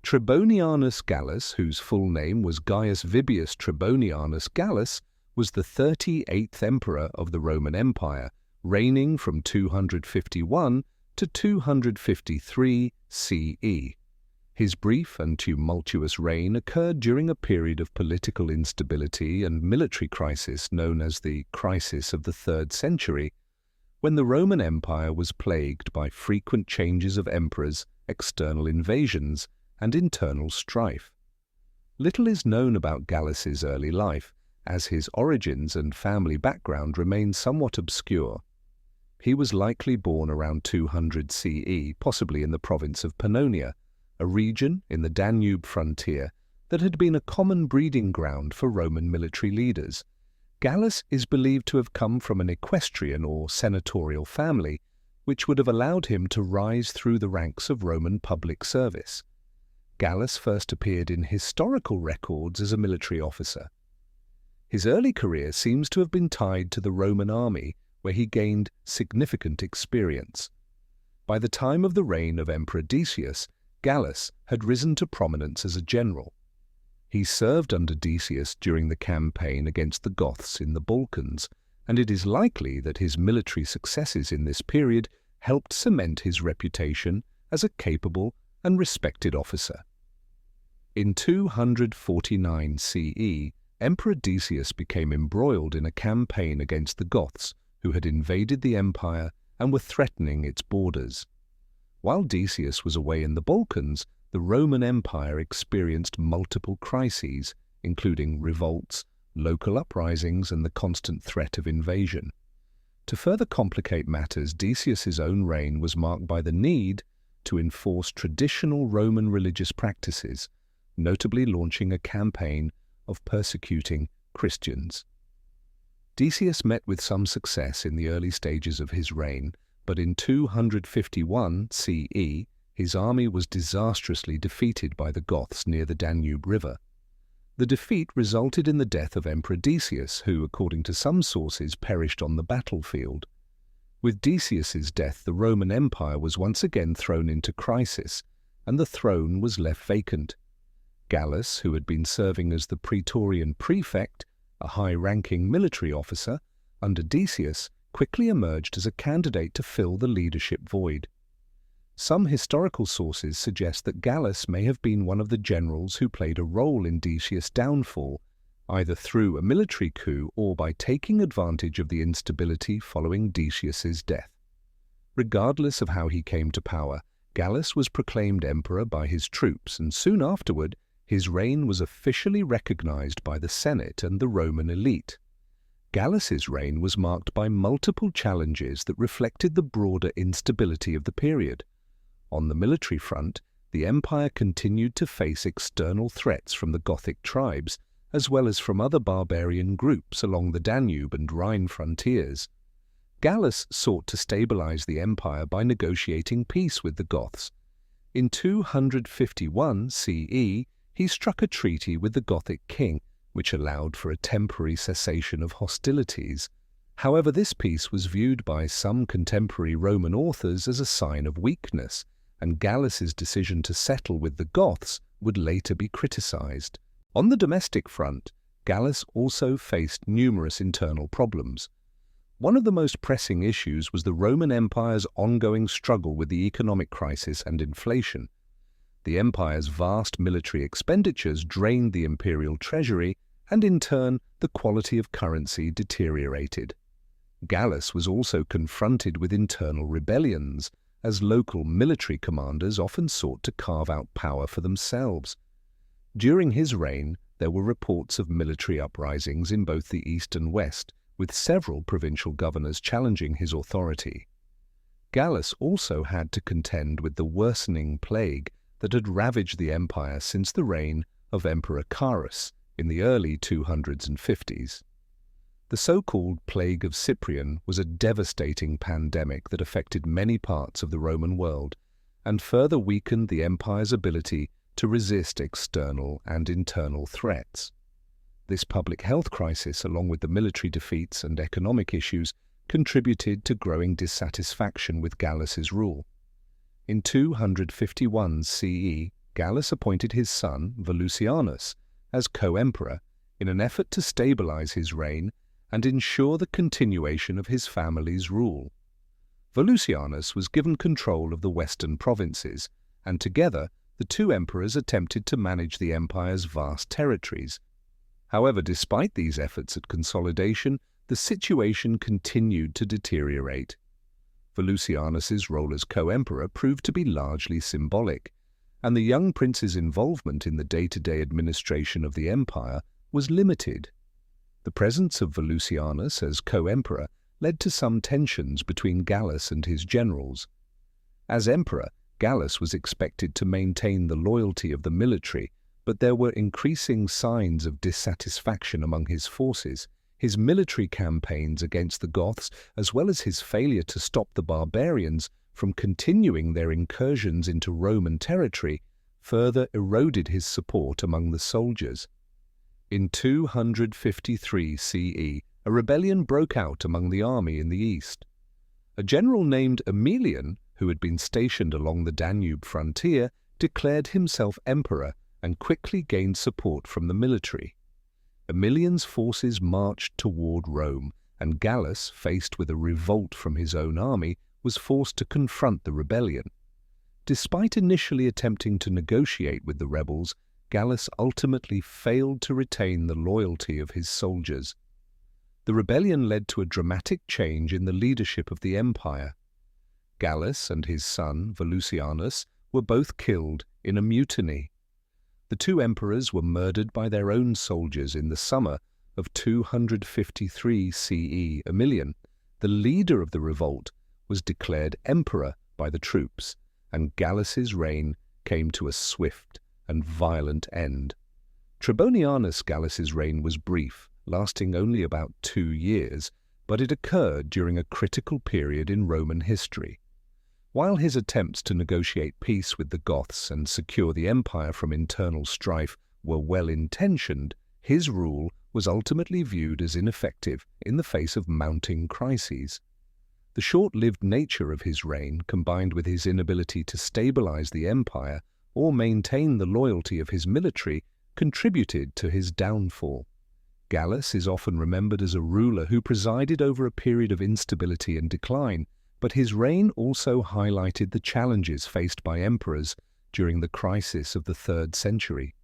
Trebonianus Gallus, whose full name was Gaius Vibius Trebonianus Gallus, was the 38th emperor of the Roman Empire, reigning from 251 to 253 CE. His brief and tumultuous reign occurred during a period of political instability and military crisis known as the Crisis of the 3rd Century, when the Roman Empire was plagued by frequent changes of emperors, external invasions, and internal strife. Little is known about Gallus's early life, as his origins and family background remain somewhat obscure. He was likely born around 200 CE, possibly in the province of Pannonia, a region in the Danube frontier that had been a common breeding ground for Roman military leaders. Gallus is believed to have come from an equestrian or senatorial family, which would have allowed him to rise through the ranks of Roman public service. Gallus first appeared in historical records as a military officer. His early career seems to have been tied to the Roman army, where he gained significant experience. By the time of the reign of Emperor Decius, Gallus had risen to prominence as a general. He served under Decius during the campaign against the Goths in the Balkans, and it is likely that his military successes in this period helped cement his reputation as a capable and respected officer. In 249 CE, Emperor Decius became embroiled in a campaign against the Goths, who had invaded the empire and were threatening its borders. While Decius was away in the Balkans, the Roman Empire experienced multiple crises, including revolts, local uprisings, and the constant threat of invasion. To further complicate matters, Decius's own reign was marked by the need to enforce traditional Roman religious practices, notably launching a campaign of persecuting Christians. Decius met with some success in the early stages of his reign, but in 251 CE, his army was disastrously defeated by the Goths near the Danube River. The defeat resulted in the death of Emperor Decius, who, according to some sources, perished on the battlefield. With Decius's death, the Roman Empire was once again thrown into crisis, and the throne was left vacant. Gallus, who had been serving as the Praetorian prefect, a high-ranking military officer, under Decius, quickly emerged as a candidate to fill the leadership void. Some historical sources suggest that Gallus may have been one of the generals who played a role in Decius' downfall, either through a military coup or by taking advantage of the instability following Decius's death. Regardless of how he came to power, Gallus was proclaimed emperor by his troops, and soon afterward, his reign was officially recognized by the Senate and the Roman elite. Gallus's reign was marked by multiple challenges that reflected the broader instability of the period. On the military front, the empire continued to face external threats from the Gothic tribes, as well as from other barbarian groups along the Danube and Rhine frontiers. Gallus sought to stabilize the empire by negotiating peace with the Goths. In 251 CE, he struck a treaty with the Gothic king, which allowed for a temporary cessation of hostilities. However, this peace was viewed by some contemporary Roman authors as a sign of weakness, and Gallus's decision to settle with the Goths would later be criticized. On the domestic front, Gallus also faced numerous internal problems. One of the most pressing issues was the Roman Empire's ongoing struggle with the economic crisis and inflation. The empire's vast military expenditures drained the imperial treasury, and in turn, the quality of currency deteriorated. Gallus was also confronted with internal rebellions, as local military commanders often sought to carve out power for themselves. During his reign, there were reports of military uprisings in both the east and west, with several provincial governors challenging his authority. Gallus also had to contend with the worsening plague that had ravaged the empire since the reign of Emperor Carus in the early 250s. The so-called Plague of Cyprian was a devastating pandemic that affected many parts of the Roman world and further weakened the empire's ability to resist external and internal threats. This public health crisis, along with the military defeats and economic issues, contributed to growing dissatisfaction with Gallus's rule. In 251 CE, Gallus appointed his son, Volusianus, as co-emperor in an effort to stabilize his reign and ensure the continuation of his family's rule. Volusianus was given control of the western provinces, and together the two emperors attempted to manage the empire's vast territories. However, despite these efforts at consolidation, the situation continued to deteriorate. Volusianus's role as co-emperor proved to be largely symbolic, and the young prince's involvement in the day-to-day administration of the empire was limited. The presence of Volusianus as co-emperor led to some tensions between Gallus and his generals. As emperor, Gallus was expected to maintain the loyalty of the military, but there were increasing signs of dissatisfaction among his forces. His military campaigns against the Goths, as well as his failure to stop the barbarians from continuing their incursions into Roman territory, further eroded his support among the soldiers. In 253 CE, a rebellion broke out among the army in the east. A general named Aemilian, who had been stationed along the Danube frontier, declared himself emperor and quickly gained support from the military. Aemilian's forces marched toward Rome, and Gallus, faced with a revolt from his own army, was forced to confront the rebellion. Despite initially attempting to negotiate with the rebels, Gallus ultimately failed to retain the loyalty of his soldiers. The rebellion led to a dramatic change in the leadership of the empire. Gallus and his son, Volusianus, were both killed in a mutiny. The two emperors were murdered by their own soldiers in the summer of 253 CE. Aemilian, the leader of the revolt, was declared emperor by the troops, and Gallus's reign came to a swift and violent end. Trebonianus Gallus's reign was brief, lasting only about 2 years, but it occurred during a critical period in Roman history. While his attempts to negotiate peace with the Goths and secure the empire from internal strife were well-intentioned, his rule was ultimately viewed as ineffective in the face of mounting crises. The short-lived nature of his reign, combined with his inability to stabilize the empire or maintain the loyalty of his military, contributed to his downfall. Gallus is often remembered as a ruler who presided over a period of instability and decline, but his reign also highlighted the challenges faced by emperors during the crisis of the 3rd century.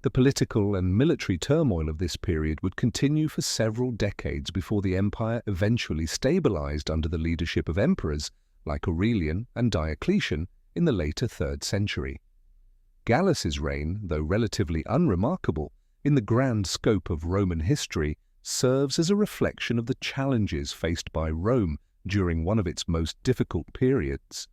The political and military turmoil of this period would continue for several decades before the empire eventually stabilized under the leadership of emperors like Aurelian and Diocletian in the later 3rd century. Gallus's reign, though relatively unremarkable in the grand scope of Roman history, serves as a reflection of the challenges faced by Rome during one of its most difficult periods.